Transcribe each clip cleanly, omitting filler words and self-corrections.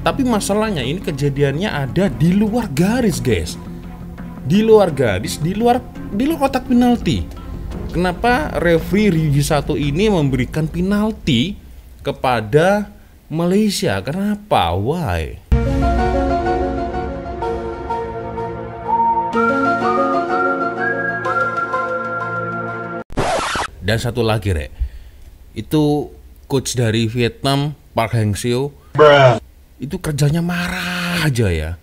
Tapi masalahnya ini kejadiannya ada di luar garis, guys. Di luar garis, di luar kotak penalti. Kenapa referee Ryuji Sato ini memberikan penalti kepada Malaysia? Kenapa? Why? Dan satu lagi, Rek. Itu coach dari Vietnam, Park Hang-seo. Itu kerjanya marah aja ya.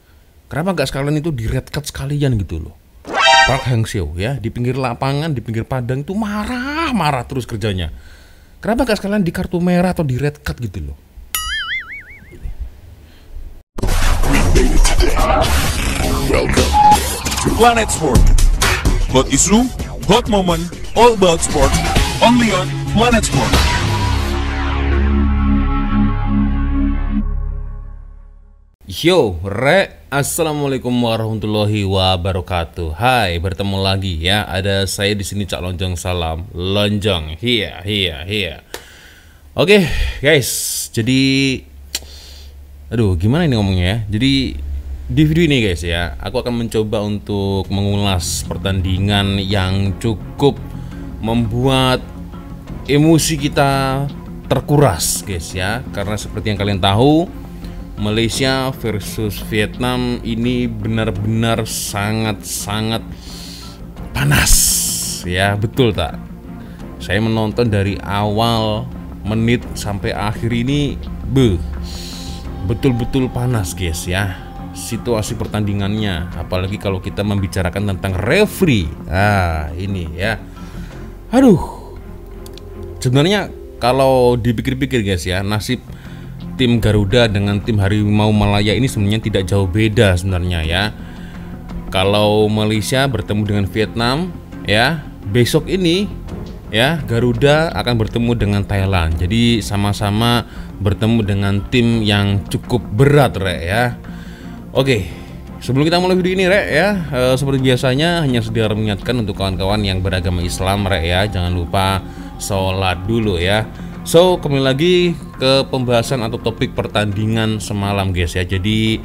Kenapa nggak sekalian itu di red card sekalian gitu loh. Park Hang-seo ya, di pinggir lapangan, di pinggir padang itu marah terus kerjanya. Kenapa nggak sekalian di kartu merah atau di red card gitu loh. Welcome to Planet Sport. Hot issue, hot moment, all about sport. Only on Planet Sport. Yo, Re, assalamualaikum warahmatullahi wabarakatuh. Hai, bertemu lagi ya. Ada saya di sini, Cak Lonjong. Salam Lonjong. Here. Oke, guys. Jadi, aduh, gimana ini ngomongnya ya? Jadi di video ini, guys ya, aku akan mencoba untuk mengulas pertandingan yang cukup membuat emosi kita terkuras, guys ya. Karena seperti yang kalian tahu, Malaysia versus Vietnam ini benar-benar sangat-sangat panas ya, betul tak? Saya menonton dari awal menit sampai akhir ini, betul-betul panas, guys ya, situasi pertandingannya. Apalagi kalau kita membicarakan tentang referee. Ini ya, aduh. Sebenarnya kalau dipikir-pikir, guys ya, nasib tim Garuda dengan tim Harimau Malaya ini sebenarnya tidak jauh beda sebenarnya ya. Kalau Malaysia bertemu dengan Vietnam ya, besok ini ya Garuda akan bertemu dengan Thailand. Jadi sama-sama bertemu dengan tim yang cukup berat, Rek ya. Oke, sebelum kita mulai video ini, Rek ya, seperti biasanya hanya sekedar mengingatkan untuk kawan-kawan yang beragama Islam, Rek ya, jangan lupa sholat dulu ya. So, kembali lagi ke pembahasan atau topik pertandingan semalam, guys ya. Jadi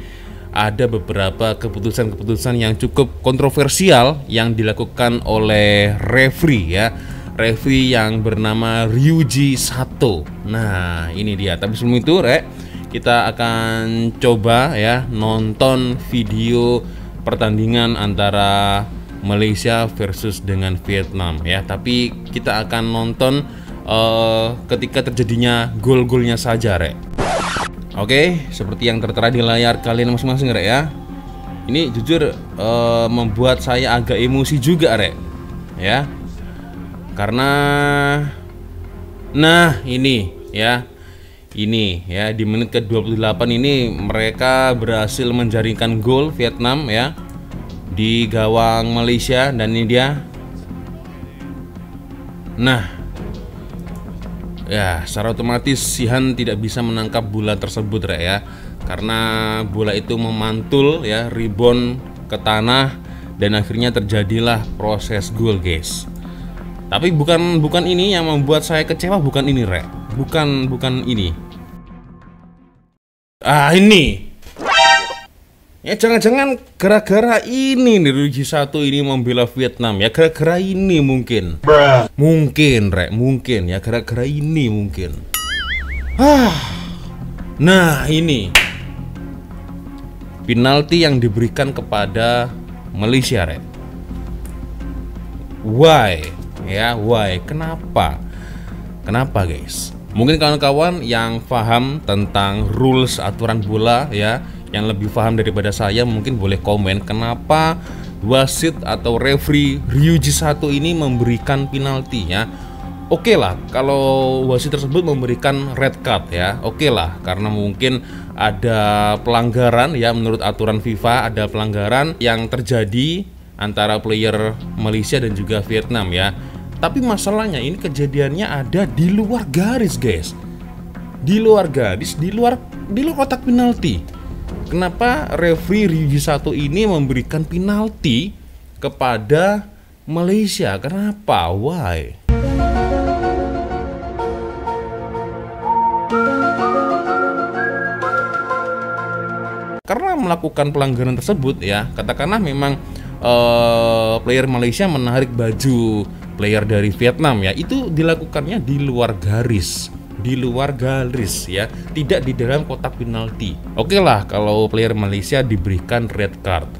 ada beberapa keputusan-keputusan yang cukup kontroversial yang dilakukan oleh referee ya. Referee yang bernama Ryuji Sato. Nah, ini dia. Tapi sebelum itu, Rek, kita akan coba ya nonton video pertandingan antara Malaysia versus dengan Vietnam ya. Tapi kita akan nonton ketika terjadinya gol-golnya saja, Rek. Oke, seperti yang tertera di layar kalian masing-masing, Rek ya. Ini jujur membuat saya agak emosi juga, Rek ya. Karena ini ya di menit ke-28 ini mereka berhasil menjaringkan gol Vietnam ya di gawang Malaysia, dan ini dia. Nah, ya secara otomatis Sihan tidak bisa menangkap bola tersebut, Rek ya, karena bola itu memantul ya, rebound ke tanah, dan akhirnya terjadilah proses gol, guys. Tapi bukan ini yang membuat saya kecewa, bukan ini, Rek. Bukan ini. Ini. Ya jangan-jangan gara-gara ini nih Ryuji Sato ini membela Vietnam ya, gara-gara ini mungkin. Mungkin, Rek, mungkin ya, gara-gara ini mungkin. Nah, ini penalti yang diberikan kepada Malaysia, Rek. Why? Ya, why? Kenapa, guys? Mungkin kawan-kawan yang paham tentang rules aturan bola ya, yang lebih paham daripada saya, mungkin boleh komen kenapa wasit atau referee Ryuji Sato ini memberikan penalti ya. Oke lah, kalau wasit tersebut memberikan red card ya, oke lah, karena mungkin ada pelanggaran ya, menurut aturan FIFA ada pelanggaran yang terjadi antara player Malaysia dan juga Vietnam ya. Tapi masalahnya ini kejadiannya ada di luar garis, guys. Di luar garis, di luar kotak penalti. Kenapa referee Ryuji Sato ini memberikan penalti kepada Malaysia? Kenapa? Why? karena melakukan pelanggaran tersebut ya, katakanlah memang player Malaysia menarik baju player dari Vietnam ya, itu dilakukannya di luar garis ya, tidak di dalam kotak penalti. Oke lah kalau player Malaysia diberikan red card,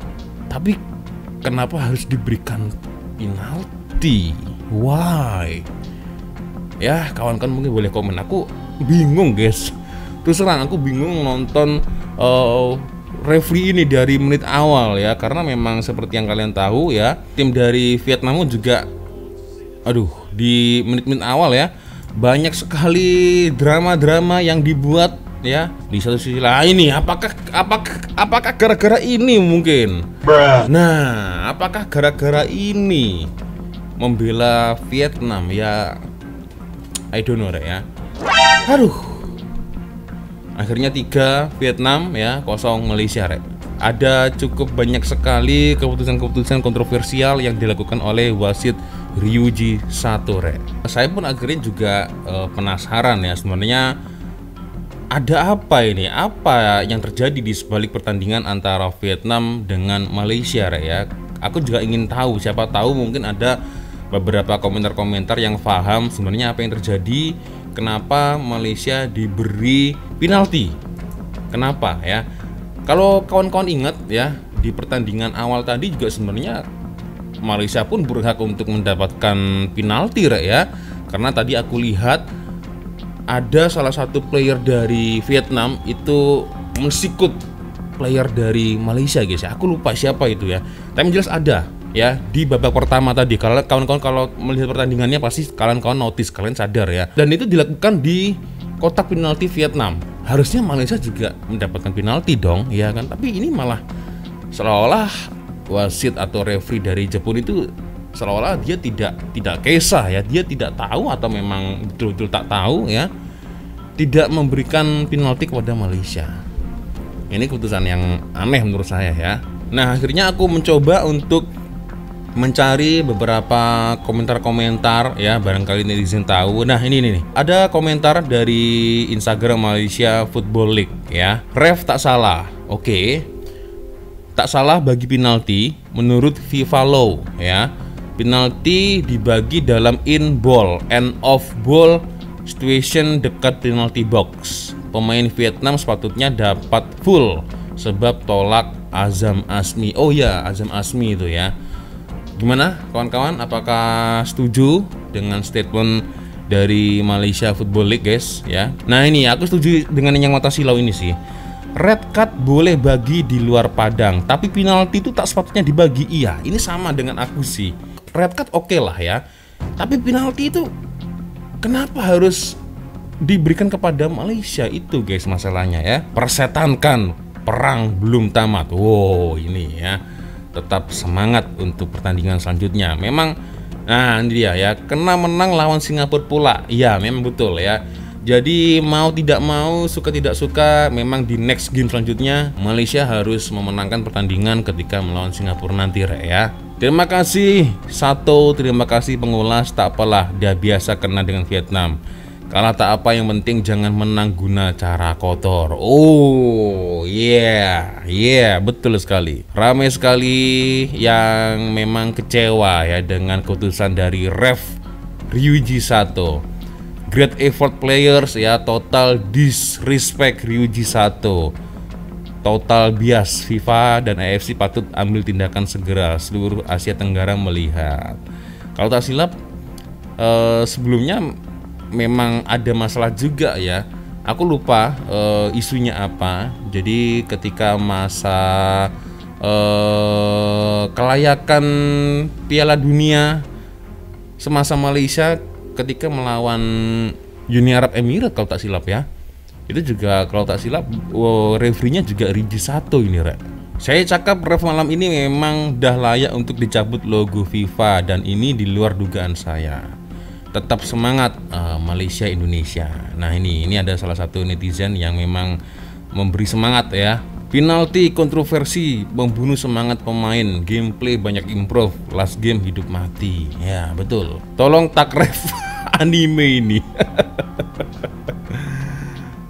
tapi kenapa harus diberikan penalti? Why? Ya kawan-kawan mungkin boleh komen, aku bingung guys, terus terang aku bingung nonton referee ini dari menit awal ya, karena memang seperti yang kalian tahu ya, tim dari Vietnam juga di menit-menit awal ya banyak sekali drama-drama yang dibuat ya. Di satu sisi lain ini apakah gara-gara ini mungkin? Nah, apakah gara-gara ini membela Vietnam ya? I don't know ya. Akhirnya 3 Vietnam ya, 0 Malaysia rek. Ada cukup banyak sekali keputusan-keputusan kontroversial yang dilakukan oleh wasit Ryuji Sato rek. Saya pun akhirnya juga penasaran ya, sebenarnya ada apa ini? Apa yang terjadi di sebalik pertandingan antara Vietnam dengan Malaysia rek ya? Aku juga ingin tahu, siapa tahu mungkin ada beberapa komentar-komentar yang paham sebenarnya apa yang terjadi. Kenapa Malaysia diberi penalti? Kenapa ya? Kalau kawan-kawan ingat ya, di pertandingan awal tadi juga sebenarnya Malaysia pun berhak untuk mendapatkan penalti ya. Karena tadi aku lihat ada salah satu player dari Vietnam itu mensikut player dari Malaysia guys ya. Aku lupa siapa itu ya, tapi jelas ada ya di babak pertama tadi. Kalau kawan-kawan kalau melihat pertandingannya pasti kalian notice, kalian sadar ya. Dan itu dilakukan di kotak penalti Vietnam. Harusnya Malaysia juga mendapatkan penalti dong, ya kan? Tapi ini malah seolah-olah wasit atau referee dari Jepun itu seolah-olah dia tidak kesah ya, dia tidak tahu atau memang betul-betul tak tahu ya, tidak memberikan penalti kepada Malaysia. Ini keputusan yang aneh menurut saya ya. Nah, akhirnya aku mencoba untuk mencari beberapa komentar-komentar ya, barangkali netizen tahu. Nah ini nih, ada komentar dari Instagram Malaysia Football League ya. Ref tak salah, oke. Tak salah bagi penalti menurut FIFA Law ya. Penalti dibagi dalam in ball and off ball situation dekat penalty box. Pemain Vietnam sepatutnya dapat full sebab tolak Azam Azmi. Oh ya, Azam Azmi itu ya. Gimana kawan-kawan, apakah setuju dengan statement dari Malaysia Football League guys ya? Nah ini aku setuju dengan yang mata silau ini sih. Red card boleh bagi di luar padang, tapi penalti itu tak sepatutnya dibagi. Iya, ini sama dengan aku sih. Red card oke lah ya, tapi penalti itu kenapa harus diberikan kepada Malaysia? Itu guys masalahnya ya. Persetankan, perang belum tamat. Wow ini ya, tetap semangat untuk pertandingan selanjutnya. Memang, nah ini dia ya, kena menang lawan Singapura pula. Iya memang betul ya. Jadi mau tidak mau, suka tidak suka, memang di next game selanjutnya Malaysia harus memenangkan pertandingan ketika melawan Singapura nanti ya. Terima kasih Sato, terima kasih pengulas. Tak apalah, dia biasa kena dengan Vietnam. Kalah tak apa, yang penting jangan menang guna cara kotor. Oh yeah, betul sekali. Ramai sekali yang memang kecewa ya dengan keputusan dari ref Ryuji Sato. Great effort players ya, total disrespect Ryuji Sato. Total bias, FIFA dan AFC patut ambil tindakan segera. Seluruh Asia Tenggara melihat. Kalau tak silap sebelumnya memang ada masalah juga ya. Aku lupa isunya apa. Jadi ketika masa kelayakan Piala Dunia semasa Malaysia ketika melawan Uni Arab Emirat kalau tak silap ya. Itu juga kalau tak silap referee-nya juga Ryuji Sato ini rek. Saya cakap ref malam ini memang dah layak untuk dicabut logo FIFA, dan ini di luar dugaan saya. Tetap semangat Malaysia Indonesia. Nah ini ada salah satu netizen yang memang memberi semangat ya. Penalti kontroversi membunuh semangat pemain, gameplay banyak improve, last game hidup mati. Ya betul. Tolong tag ref anime ini.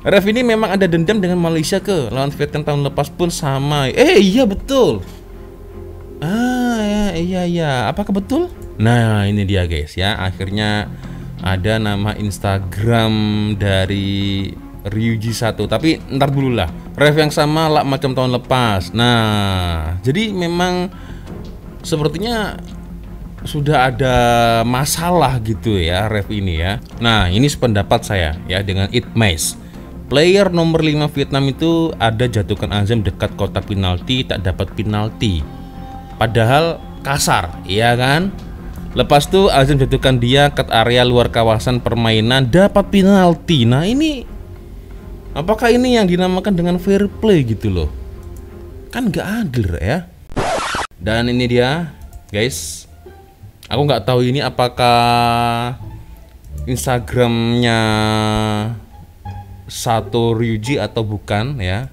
Ref ini memang ada dendam dengan Malaysia ke lawan Vietnam tahun lepas pun sama. Iya betul. Iya. Apakah betul? Nah ini dia guys ya. Akhirnya ada nama Instagram dari Ryuji1. Tapi ntar dulu lah. Ref yang sama lah macam tahun lepas. Nah jadi memang sepertinya sudah ada masalah gitu ya ref ini ya. Nah ini sependapat saya ya dengan Itmais. Player nomor 5 Vietnam itu ada jatuhkan Azam dekat kotak penalti, tak dapat penalti. Padahal kasar, iya kan? Lepas itu Azam jatuhkan dia ke area luar kawasan permainan, dapat penalti. Nah ini, apakah ini yang dinamakan dengan fair play gitu loh? Kan nggak adil ya. Dan ini dia, guys. Aku nggak tahu ini apakah Instagramnya Sato Ryuji atau bukan ya.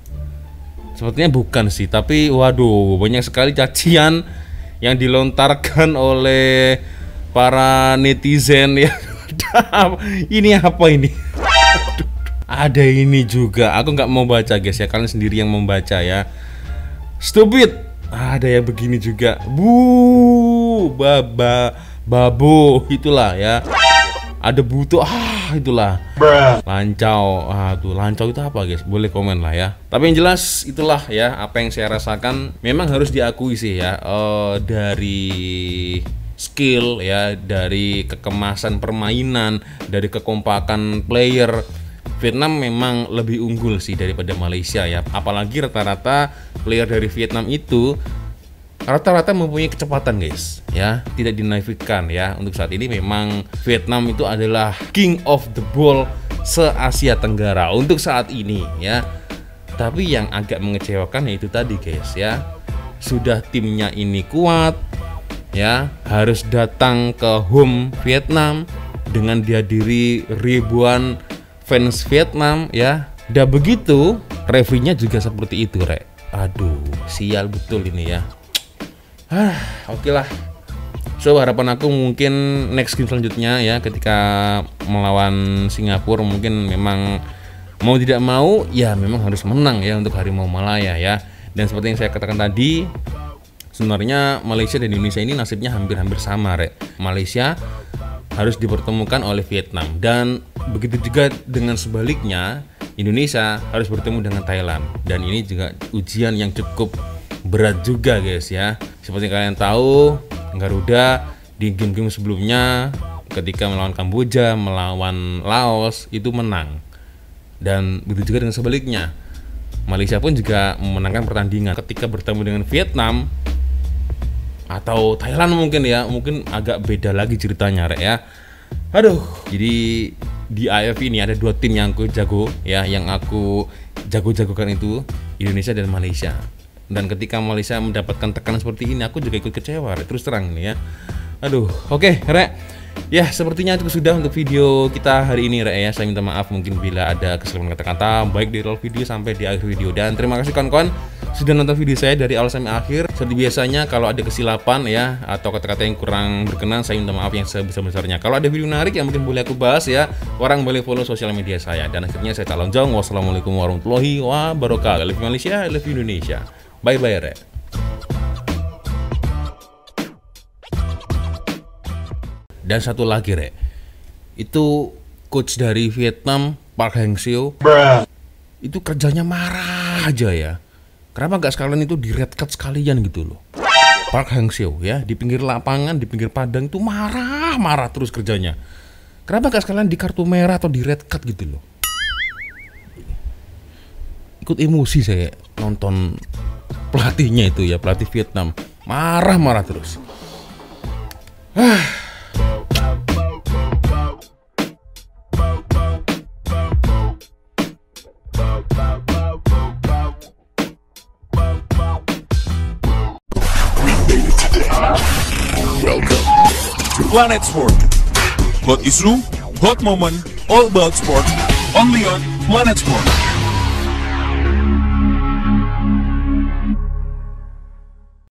Sepertinya bukan sih, tapi waduh banyak sekali cacian yang dilontarkan oleh para netizen ya. Ini apa ini? Ada ini juga. Aku nggak mau baca guys ya, kalian sendiri yang membaca ya. Stupid. Ada yang begini juga. Babo itulah ya. Ada butuh itulah. Lancau. Tuh lancau itu apa guys? Boleh komen lah ya. Tapi yang jelas itulah ya apa yang saya rasakan. Memang harus diakui sih ya, dari skill ya, dari kekemasan permainan, dari kekompakan player, Vietnam memang lebih unggul sih daripada Malaysia ya. Apalagi rata-rata player dari Vietnam itu rata-rata mempunyai kecepatan guys ya, tidak dinafikan ya. Untuk saat ini memang Vietnam itu adalah king of the ball se-Asia Tenggara untuk saat ini ya. Tapi yang agak mengecewakan yaitu tadi guys ya, sudah timnya ini kuat ya, harus datang ke home Vietnam dengan dihadiri ribuan fans Vietnam ya. Udah begitu referee-nya juga seperti itu rek. Aduh sial betul ini ya. Oke lah. So harapan aku mungkin next game selanjutnya ya, ketika melawan Singapura mungkin memang mau tidak mau ya memang harus menang ya untuk Harimau Malaya ya. Dan seperti yang saya katakan tadi, sebenarnya Malaysia dan Indonesia ini nasibnya hampir-hampir sama rek. Malaysia harus dipertemukan oleh Vietnam, dan begitu juga dengan sebaliknya Indonesia harus bertemu dengan Thailand. Dan ini juga ujian yang cukup berat juga guys ya. Seperti kalian tahu, Garuda di game-game sebelumnya ketika melawan Kamboja, melawan Laos itu menang. Dan begitu juga dengan sebaliknya, Malaysia pun juga memenangkan pertandingan. Ketika bertemu dengan Vietnam atau Thailand mungkin ya, mungkin agak beda lagi ceritanya rek ya. Aduh, jadi di AFF ini ada dua tim yang aku jago ya, yang aku jago-jagokan itu Indonesia dan Malaysia. Dan ketika Malaysia mendapatkan tekanan seperti ini, aku juga ikut kecewa rek, terus terang ini ya. Aduh, oke rek. Ya, sepertinya itu sudah untuk video kita hari ini rek ya. Saya minta maaf mungkin bila ada kesalahan kata-kata baik di awal video sampai di akhir video. Dan terima kasih kawan-kawan sudah nonton video saya dari awal sampai akhir. Seperti biasanya kalau ada kesilapan ya atau kata-kata yang kurang berkenan, saya minta maaf yang sebesar-besarnya. Kalau ada video menarik yang mungkin boleh aku bahas ya, orang boleh follow sosial media saya. Dan akhirnya saya Cak Lonjong. Wassalamualaikum warahmatullahi wabarakatuh. I love Malaysia, I love Indonesia. Bye-bye rek. Dan satu lagi rek, itu coach dari Vietnam Park Hang-seo itu kerjanya marah aja ya. Kenapa nggak sekalian itu di red card sekalian gitu loh. Park Hang-seo ya, di pinggir lapangan, di pinggir padang itu marah terus kerjanya. Kenapa nggak sekalian di kartu merah atau di red card gitu loh. Ikut emosi saya nonton pelatihnya itu ya, pelatih Vietnam marah terus. Welcome to Planet Sport. Hot issue, hot moment, all about sport, only on Planet Sport.